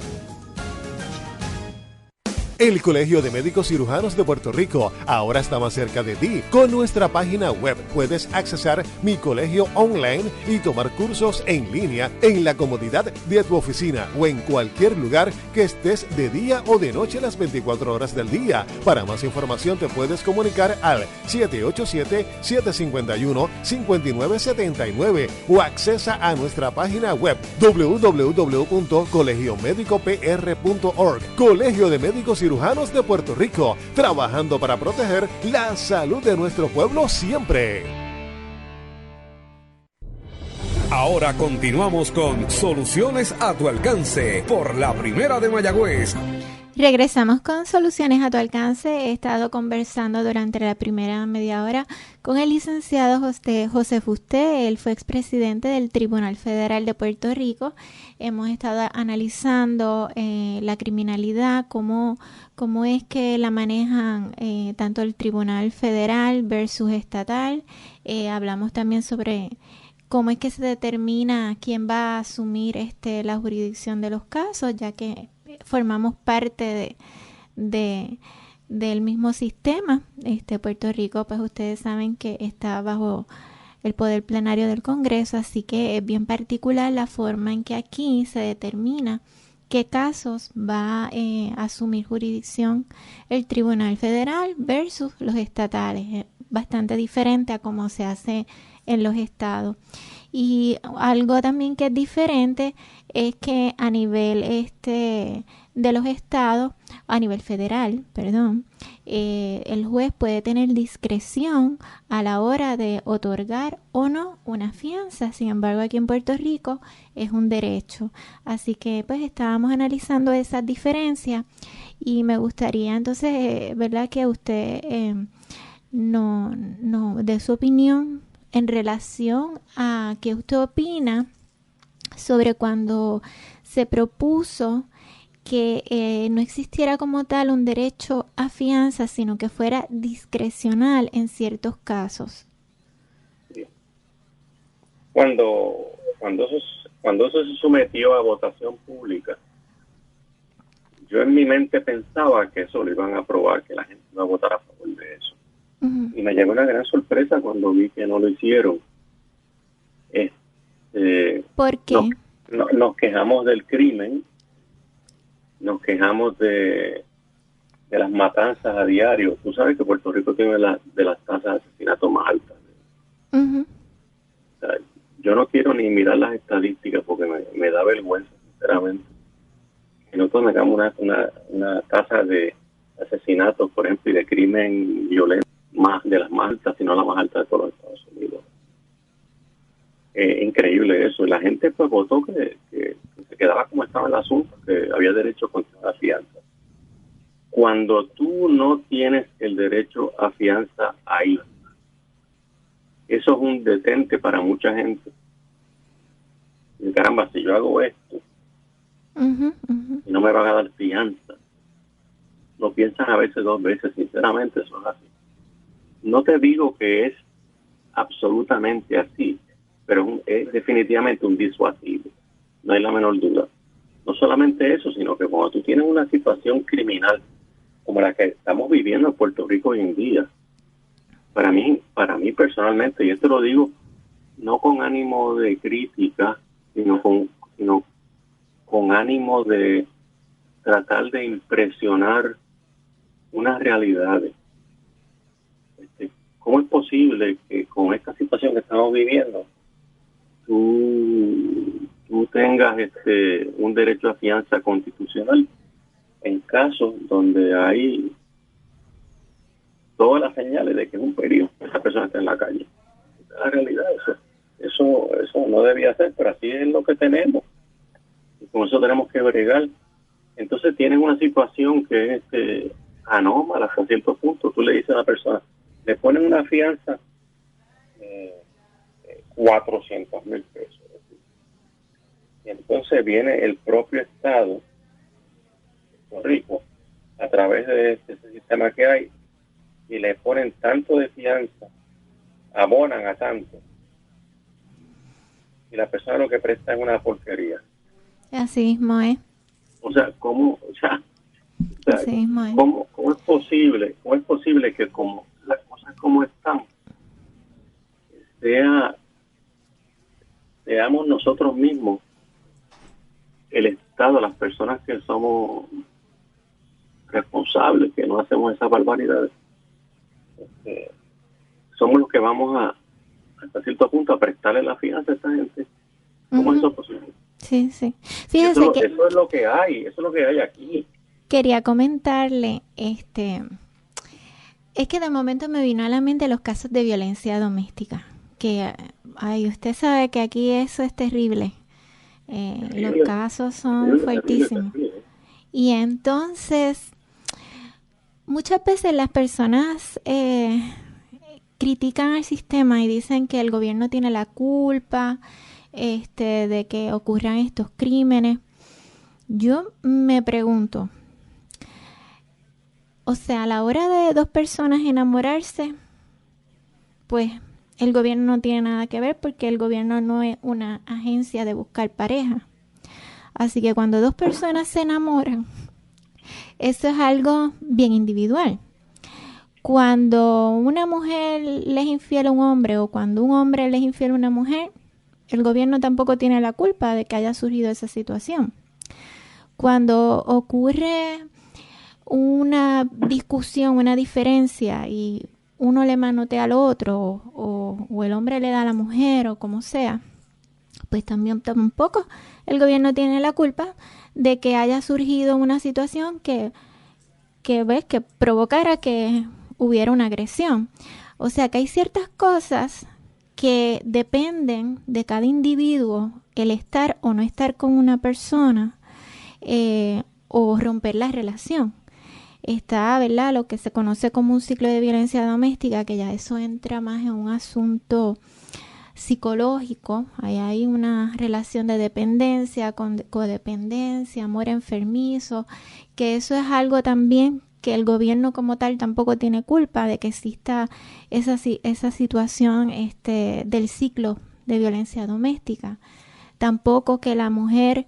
El Colegio de Médicos Cirujanos de Puerto Rico ahora está más cerca de ti. Con nuestra página web puedes accesar Mi Colegio online y tomar cursos en línea en la comodidad de tu oficina o en cualquier lugar que estés de día o de noche las 24 horas del día. Para más información te puedes comunicar al 787-751-5979 o accesa a nuestra página web www.colegiomedicopr.org. Colegio de Médicos Cirujanos de Puerto Rico, trabajando para proteger la salud de nuestro pueblo siempre. Ahora continuamos con Soluciones a tu alcance por la Primera de Mayagüez. Regresamos con Soluciones a tu alcance. He estado conversando durante la primera media hora con el licenciado José Fusté. Él fue expresidente del Tribunal Federal de Puerto Rico. Hemos estado analizando la criminalidad, cómo es que la manejan tanto el Tribunal Federal versus estatal. Hablamos también sobre cómo es que se determina quién va a asumir la jurisdicción de los casos, ya que formamos parte del mismo sistema. Puerto Rico, pues ustedes saben que está bajo el poder plenario del Congreso, así que es bien particular la forma en que aquí se determina qué casos va a asumir jurisdicción el Tribunal Federal versus los estatales. Es bastante diferente a cómo se hace en los estados. Y algo también que es diferente es que a nivel de los estados, a nivel federal, el juez puede tener discreción a la hora de otorgar o no una fianza. Sin embargo, aquí en Puerto Rico es un derecho. Así que pues estábamos analizando esas diferencias y me gustaría entonces, ¿verdad?, que usted no dé su opinión en relación a qué usted opina sobre cuando se propuso que no existiera como tal un derecho a fianza, sino que fuera discrecional en ciertos casos. Cuando eso se sometió a votación pública, yo en mi mente pensaba que eso lo iban a aprobar, que la gente iba a votar a favor de eso. Y me llegó una gran sorpresa cuando vi que no lo hicieron. ¿Por qué? Nos quejamos del crimen, nos quejamos de las matanzas a diario. Tú sabes que Puerto Rico tiene de las tasas de asesinato más altas. O sea, yo no quiero ni mirar las estadísticas porque me da vergüenza, sinceramente. Que nosotros tengamos una tasa de asesinatos, por ejemplo, y de crimen violento más de las más altas, sino la más alta de todos los Estados Unidos. Increíble eso. La gente pues votó que se quedaba como estaba el asunto, que había derecho contra la fianza. Cuando tú no tienes el derecho a fianza ahí, eso es un detente para mucha gente. Y caramba, si yo hago esto y no me van a dar fianza, lo piensan a veces dos veces, sinceramente eso es así. No te digo que es absolutamente así, pero es definitivamente un disuasivo, no hay la menor duda. no solamente eso, sino que cuando tú tienes una situación criminal como la que estamos viviendo en Puerto Rico hoy en día, para mí personalmente, y esto lo digo no con ánimo de crítica, sino con ánimo de tratar de impresionar unas realidades. ¿Cómo es posible que con esta situación que estamos viviendo tú tengas un derecho a fianza constitucional en casos donde hay todas las señales de que es un peligro que esa persona está en la calle? Esa es la realidad. Eso no debía ser, pero así es lo que tenemos. Y con eso tenemos que bregar. Entonces tienes una situación que es anómala hasta cierto punto. Tú le dices a la persona, le ponen una fianza $400,000. Y entonces viene el propio Estado de Puerto Rico, a través de ese sistema que hay, y le ponen tanto de fianza, abonan a tanto, y la persona lo que presta es una porquería. Así mismo es. O sea, ¿cómo es posible que como las cosas como están, seamos nosotros mismos, el Estado, las personas que somos responsables, que no hacemos esas barbaridades, somos los que vamos hasta cierto punto a prestarle la fianza a esta gente? ¿Cómo es eso posible? Sí. Fíjese eso es lo que hay, aquí. Quería comentarle, es que de momento me vino a la mente los casos de violencia doméstica, que, usted sabe que aquí eso es terrible. Los casos son fuertísimos. Y entonces, muchas veces las personas critican al sistema y dicen que el gobierno tiene la culpa de que ocurran estos crímenes. Yo me pregunto, o sea, a la hora de dos personas enamorarse, pues el gobierno no tiene nada que ver, porque el gobierno no es una agencia de buscar pareja. Así que cuando dos personas se enamoran, eso es algo bien individual. Cuando una mujer le es infiel a un hombre, o cuando un hombre le es infiel a una mujer, el gobierno tampoco tiene la culpa de que haya surgido esa situación. Cuando ocurre una discusión, una diferencia, y uno le manotea al otro, o el hombre le da a la mujer, o como sea, pues también tampoco el gobierno tiene la culpa de que haya surgido una situación que provocara que hubiera una agresión. O sea que hay ciertas cosas que dependen de cada individuo, el estar o no estar con una persona, o romper la relación. Está, ¿verdad?, lo que se conoce como un ciclo de violencia doméstica, que ya eso entra más en un asunto psicológico. Ahí hay una relación de dependencia, codependencia, amor enfermizo, que eso es algo también que el gobierno como tal tampoco tiene culpa de que exista esa situación del ciclo de violencia doméstica. Tampoco que la mujer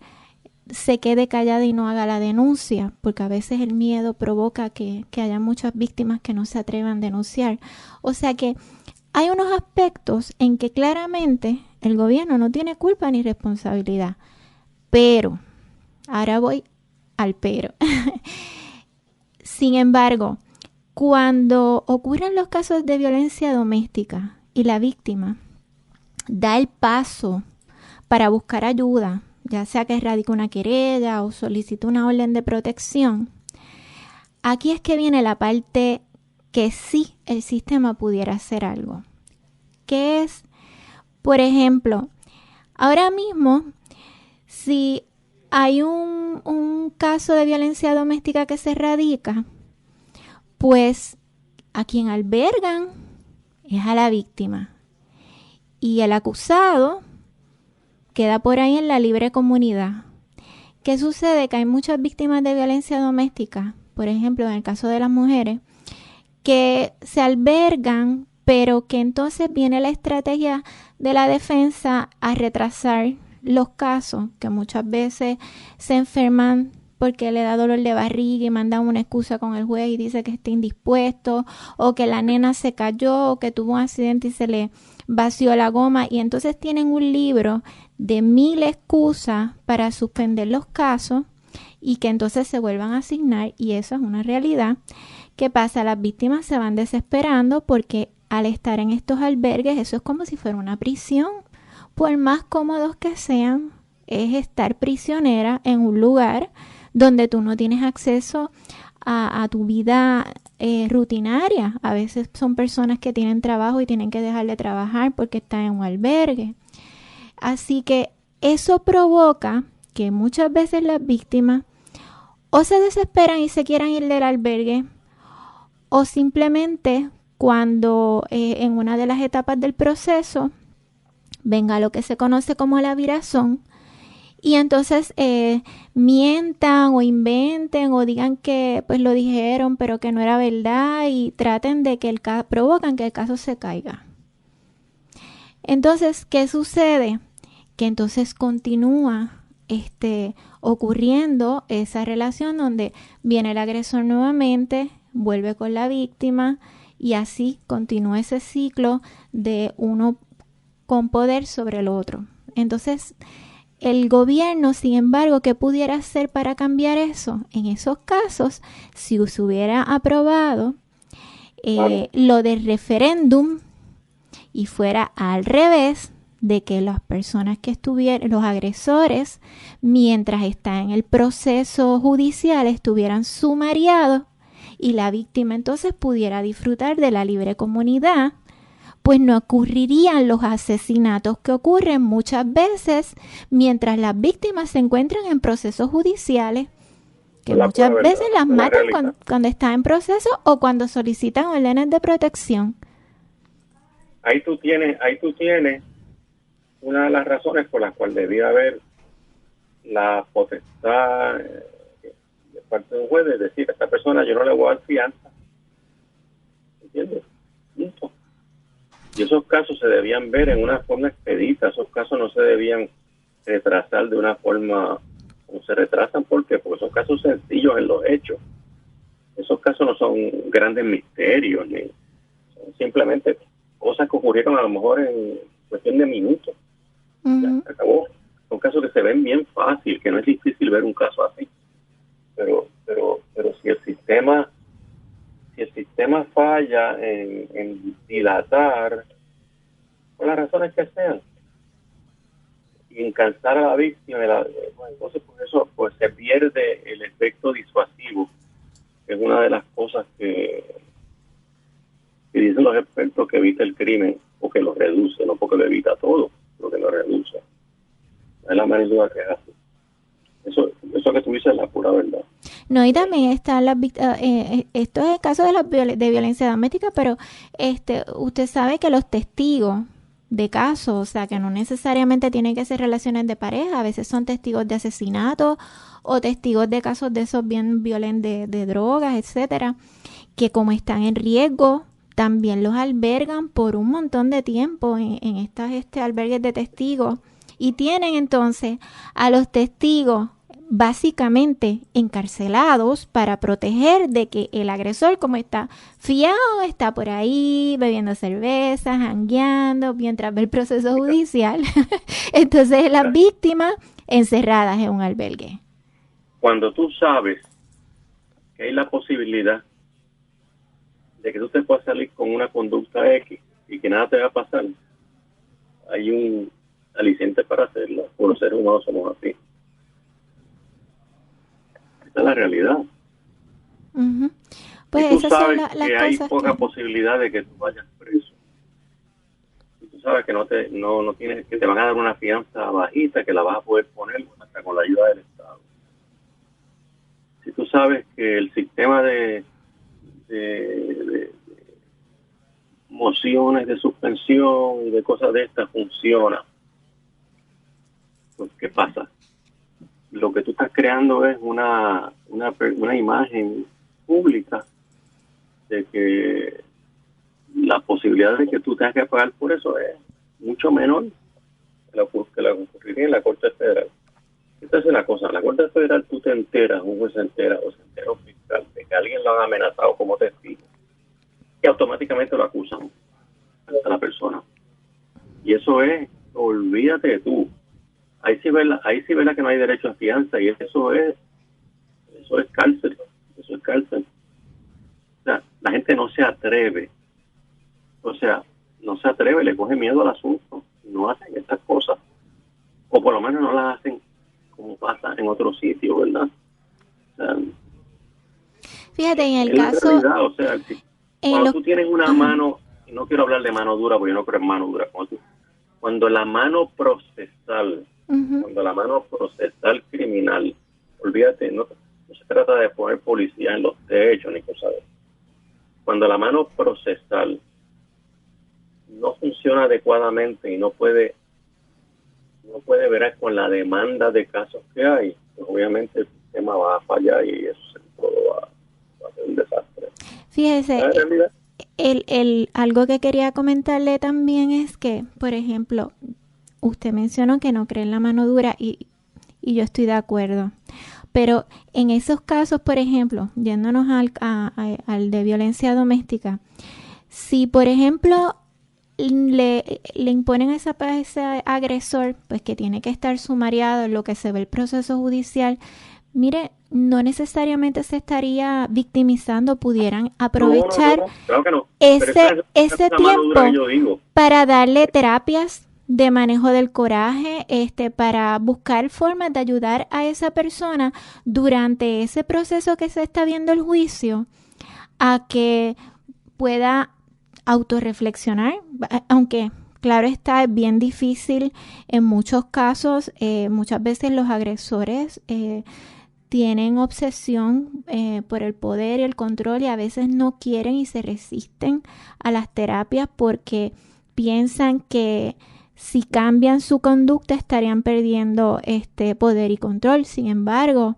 se quede callada y no haga la denuncia, porque a veces el miedo provoca que haya muchas víctimas que no se atrevan a denunciar. O sea que hay unos aspectos en que claramente el gobierno no tiene culpa ni responsabilidad. Pero, ahora voy al pero. Sin embargo, cuando ocurren los casos de violencia doméstica y la víctima da el paso para buscar ayuda, ya sea que radique una querella o solicite una orden de protección, aquí es que viene la parte que sí el sistema pudiera hacer algo. Que es, por ejemplo, ahora mismo, si hay un caso de violencia doméstica que se radica, pues a quien albergan es a la víctima. Y el acusado queda por ahí en la libre comunidad. ¿Qué sucede? Que hay muchas víctimas de violencia doméstica, por ejemplo, en el caso de las mujeres, que se albergan, pero que entonces viene la estrategia de la defensa a retrasar los casos que muchas veces se enferman porque le da dolor de barriga y mandan una excusa con el juez y dice que está indispuesto, o que la nena se cayó, o que tuvo un accidente y se le vació la goma, y entonces tienen un libro de 1000 excusas para suspender los casos y que entonces se vuelvan a asignar, y eso es una realidad. ¿Qué pasa? Las víctimas se van desesperando porque al estar en estos albergues, eso es como si fuera una prisión. Por más cómodos que sean, es estar prisionera en un lugar donde tú no tienes acceso a tu vida rutinaria. A veces son personas que tienen trabajo y tienen que dejar de trabajar porque están en un albergue. Así que eso provoca que muchas veces las víctimas o se desesperan y se quieran ir del albergue, o simplemente cuando en una de las etapas del proceso venga lo que se conoce como la virazón, y entonces mientan o inventen o digan que pues lo dijeron pero que no era verdad, y traten de que provocan que el caso se caiga. Entonces, ¿qué sucede? Que entonces continúa ocurriendo esa relación donde viene el agresor nuevamente, vuelve con la víctima, y así continúa ese ciclo de uno con poder sobre el otro. Entonces, el gobierno, sin embargo, ¿qué pudiera hacer para cambiar eso? En esos casos, si se hubiera aprobado lo del referéndum y fuera al revés, de que las personas que estuvieran, los agresores, mientras están en el proceso judicial, estuvieran sumariados y la víctima entonces pudiera disfrutar de la libre comunidad, pues no ocurrirían los asesinatos que ocurren muchas veces mientras las víctimas se encuentran en procesos judiciales, que muchas veces las matan cuando están en proceso o cuando solicitan órdenes de protección. Ahí tú tienes una de las razones por las cuales debía haber la potestad de parte de un juez de decir: a esta persona yo no le voy a dar fianza. ¿Entiendes? Listo. Y esos casos se debían ver en una forma expedita. Esos casos no se debían retrasar de una forma como se retrasan. ¿Por qué? Porque son casos sencillos en los hechos. Esos casos no son grandes misterios, ni son simplemente cosas que ocurrieron a lo mejor en cuestión de minutos. Ya se acabó. Son casos que se ven bien fácil, que no es difícil ver un caso así. Pero si el sistema falla en dilatar, por las razones que sean, y en cansar a la víctima, entonces por eso pues se pierde el efecto disuasivo, que es una de las cosas que dicen los expertos que evita el crimen, o que lo reduce, no porque lo evita todo, pero que lo reduce. Es la manera que hace. Eso que tú dices es la pura verdad. No, y también está esto es el caso de violencia doméstica, pero usted sabe que los testigos de casos, o sea, que no necesariamente tienen que ser relaciones de pareja, a veces son testigos de asesinatos o testigos de casos de esos bien violentos de drogas, etcétera, que como están en riesgo, también los albergan por un montón de tiempo en estas albergues de testigos, y tienen entonces a los testigos básicamente encarcelados para proteger de que el agresor, como está fiado, está por ahí bebiendo cerveza, jangueando mientras ve el proceso judicial. Entonces las víctimas encerradas en un albergue. Cuando tú sabes que hay la posibilidad de que tú te puedas salir con una conducta X y que nada te va a pasar, hay un aliciente para hacerlo. Los seres humanos somos así. Esa es la realidad. Uh-huh. Pues y tú esas sabes son las que hay cosas poca posibilidad de que tú vayas preso. Y tú sabes que no tienes, que te van a dar una fianza bajita, que la vas a poder poner hasta con la ayuda del Estado. Si tú sabes que el sistema de mociones de suspensión y de cosas de estas funciona, pues ¿qué pasa? Lo que tú estás creando es una imagen pública de que la posibilidad de que tú tengas que pagar por eso es mucho menor. que le ocurriría en la Corte Federal. Esta es una cosa, en la Corte Federal tú te enteras, un juez se entera o se entera un fiscal de que alguien lo han amenazado como testigo y automáticamente lo acusan a la persona. Y eso es, olvídate tú. Ahí sí verla que no hay derecho a fianza y eso es cárcel. Eso es cárcel. O sea, la gente no se atreve. Le coge miedo al asunto. No hacen estas cosas. O por lo menos no las hacen como pasa en otros sitios, ¿verdad? O sea, fíjate, en el caso... realidad, o sea, cuando tú tienes una mano, y no quiero hablar de mano dura porque yo no creo en mano dura, cuando la mano procesal, cuando la mano procesal criminal, olvídate, no se trata de poner policía en los techos ni cosas de eso. Cuando la mano procesal no funciona adecuadamente y no puede ver con la demanda de casos que hay, pues obviamente el sistema va a fallar y eso todo va a ser un desastre. Fíjese, algo que quería comentarle también es que, por ejemplo, usted mencionó que no cree en la mano dura y yo estoy de acuerdo. Pero en esos casos, por ejemplo, yéndonos al de violencia doméstica, si, por ejemplo, le imponen a ese agresor, pues que tiene que estar sumariado en lo que se ve el proceso judicial, mire, no necesariamente se estaría victimizando, pudieran aprovechar claro que no. ese tiempo para darle terapias de manejo del coraje, para buscar formas de ayudar a esa persona durante ese proceso que se está viendo el juicio, a que pueda autorreflexionar, aunque claro está, es bien difícil en muchos casos. Muchas veces los agresores tienen obsesión por el poder y el control y a veces no quieren y se resisten a las terapias porque piensan que si cambian su conducta estarían perdiendo poder y control. Sin embargo,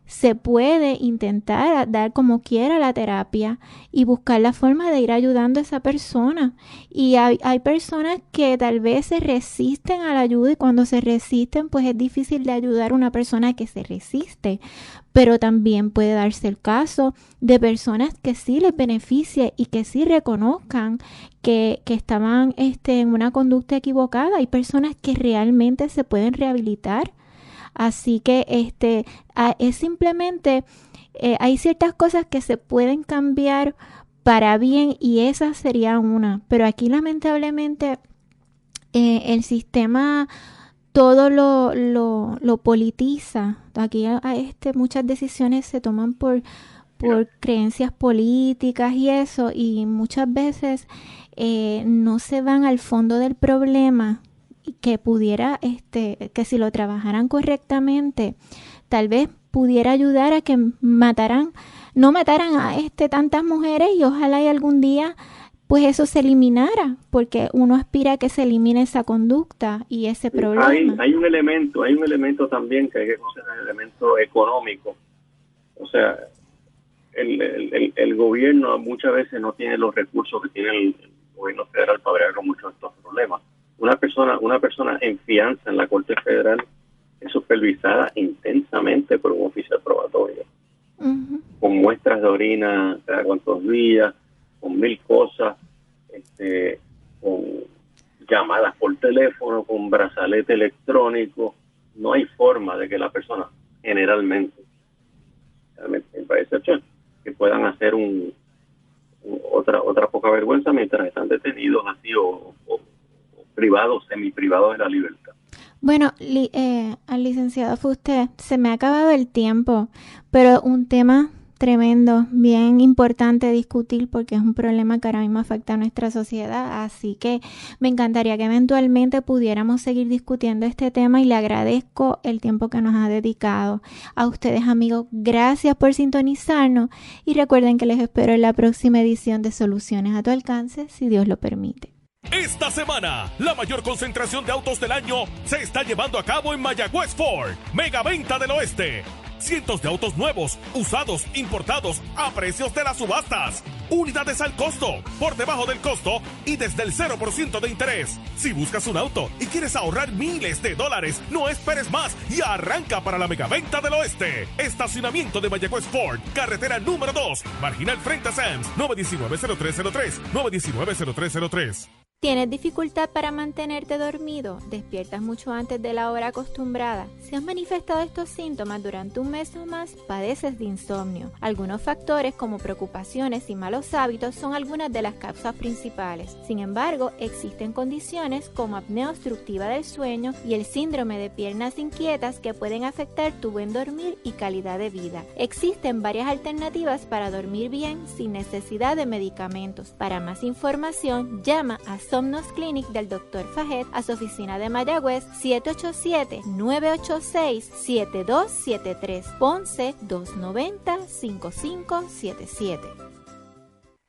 se puede intentar dar como quiera la terapia y buscar la forma de ir ayudando a esa persona. Y hay personas que tal vez se resisten a la ayuda y cuando se resisten, pues es difícil de ayudar a una persona que se resiste. Pero también puede darse el caso de personas que sí les beneficia y que sí reconozcan que estaban en una conducta equivocada. Hay personas que realmente se pueden rehabilitar. Así que es simplemente, hay ciertas cosas que se pueden cambiar para bien y esa sería una. Pero aquí lamentablemente el sistema todo lo politiza. Aquí muchas decisiones se toman por creencias políticas y eso, y muchas veces no se van al fondo del problema, que pudiera, que si lo trabajaran correctamente, tal vez pudiera ayudar a que no mataran a tantas mujeres y ojalá y algún día pues eso se eliminara, porque uno aspira a que se elimine esa conducta y ese problema. Hay un elemento también que hay que considerar, el elemento económico. O sea, el gobierno muchas veces no tiene los recursos que tiene el gobierno federal para bregar con muchos de estos problemas. Una persona en fianza en la Corte Federal es supervisada intensamente por un oficial probatorio, con muestras de orina cada cuantos días, con 1000 cosas, con llamadas por teléfono, con brazalete electrónico. No hay forma de que la persona generalmente para excepción, que puedan hacer otra poca vergüenza mientras están detenidos así o privados, semiprivados de la libertad. Bueno, al licenciado Fuster, se me ha acabado el tiempo, pero un tema tremendo, bien importante discutir porque es un problema que ahora mismo afecta a nuestra sociedad, así que me encantaría que eventualmente pudiéramos seguir discutiendo este tema y le agradezco el tiempo que nos ha dedicado. A ustedes, amigos, gracias por sintonizarnos y recuerden que les espero en la próxima edición de Soluciones a tu alcance, si Dios lo permite. Esta semana, la mayor concentración de autos del año se está llevando a cabo en Mayagüez Ford, Mega Venta del Oeste. Cientos de autos nuevos, usados, importados, a precios de las subastas. Unidades al costo, por debajo del costo y desde el 0% de interés. Si buscas un auto y quieres ahorrar miles de dólares, no esperes más y arranca para la Megaventa del Oeste. Estacionamiento de Mayagüez Ford, carretera número 2, marginal frente a Sam's, 919-0303, 919-0303. ¿Tienes dificultad para mantenerte dormido? ¿Despiertas mucho antes de la hora acostumbrada? Si has manifestado estos síntomas durante un mes o más, padeces de insomnio. Algunos factores como preocupaciones y malos hábitos son algunas de las causas principales. Sin embargo, existen condiciones como apnea obstructiva del sueño y el síndrome de piernas inquietas que pueden afectar tu buen dormir y calidad de vida. Existen varias alternativas para dormir bien sin necesidad de medicamentos. Para más información, llama a Somnos Clinic del Dr. Fajet a su oficina de Mayagüez 787-986-7273, Ponce 290-5577.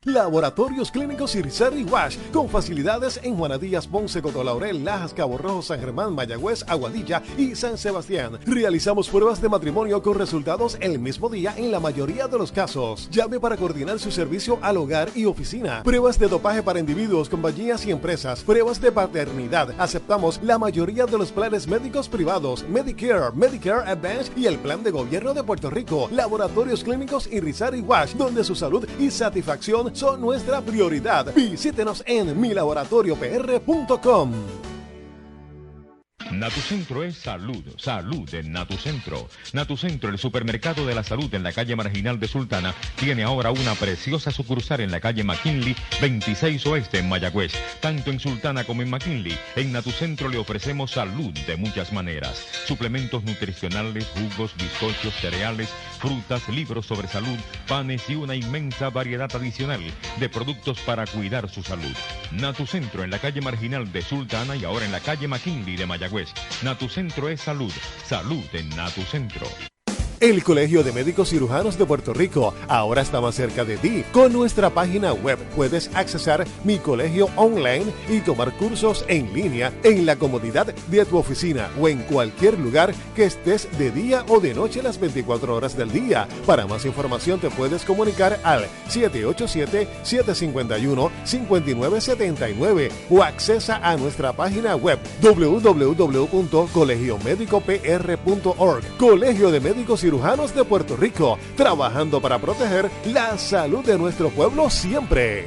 Laboratorios Clínicos Irizarry Wash, con facilidades en Juana Díaz, Ponce, Coto Laurel, Lajas, Cabo Rojo, San Germán, Mayagüez, Aguadilla y San Sebastián. Realizamos pruebas de matrimonio con resultados el mismo día en la mayoría de los casos. Llame para coordinar su servicio al hogar y oficina. Pruebas de dopaje para individuos, compañías y empresas. Pruebas de paternidad. Aceptamos la mayoría de los planes médicos privados, Medicare, Medicare Advantage y el plan de gobierno de Puerto Rico. Laboratorios Clínicos Irizarry Wash, donde su salud y satisfacción son nuestra prioridad. Visítenos en milaboratoriopr.com. Natucentro es salud, salud en Natucentro. Natucentro, el supermercado de la salud en la calle Marginal de Sultana, tiene ahora una preciosa sucursal en la calle McKinley, 26 Oeste en Mayagüez. Tanto en Sultana como en McKinley, en Natucentro le ofrecemos salud de muchas maneras. Suplementos nutricionales, jugos, bizcochos, cereales, frutas, libros sobre salud, panes y una inmensa variedad adicional de productos para cuidar su salud. Natucentro en la calle Marginal de Sultana y ahora en la calle McKinley de Mayagüez. Natucentro es salud, salud en Natucentro. El Colegio de Médicos Cirujanos de Puerto Rico ahora está más cerca de ti. Con nuestra página web puedes accesar Mi Colegio Online y tomar cursos en línea en la comodidad de tu oficina o en cualquier lugar que estés de día o de noche las 24 horas del día. Para más información te puedes comunicar al 787-751-5979 o accesa a nuestra página web www.colegiomedicopr.org. Colegio de Médicos Cirujanos de Puerto Rico, trabajando para proteger la salud de nuestro pueblo siempre.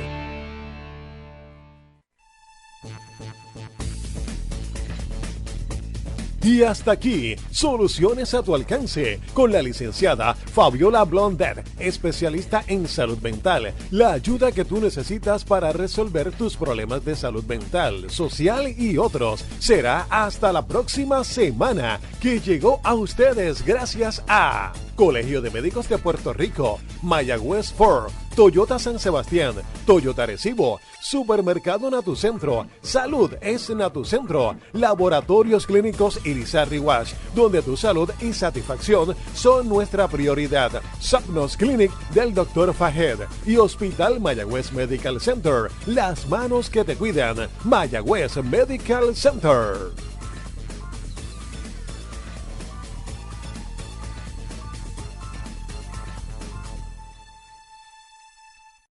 Y hasta aquí, Soluciones a tu alcance, con la licenciada Fabiola Blondet, especialista en salud mental. La ayuda que tú necesitas para resolver tus problemas de salud mental, social y otros. Será hasta la próxima semana, que llegó a ustedes gracias a Colegio de Médicos de Puerto Rico, Mayagüez Ford, Toyota San Sebastián, Toyota Arecibo, Supermercado Natucentro, Salud es Natucentro, Laboratorios Clínicos Irizarry Wash, donde tu salud y satisfacción son nuestra prioridad. Somnos Clinic del Dr. Fajet y Hospital Mayagüez Medical Center, las manos que te cuidan. Mayagüez Medical Center.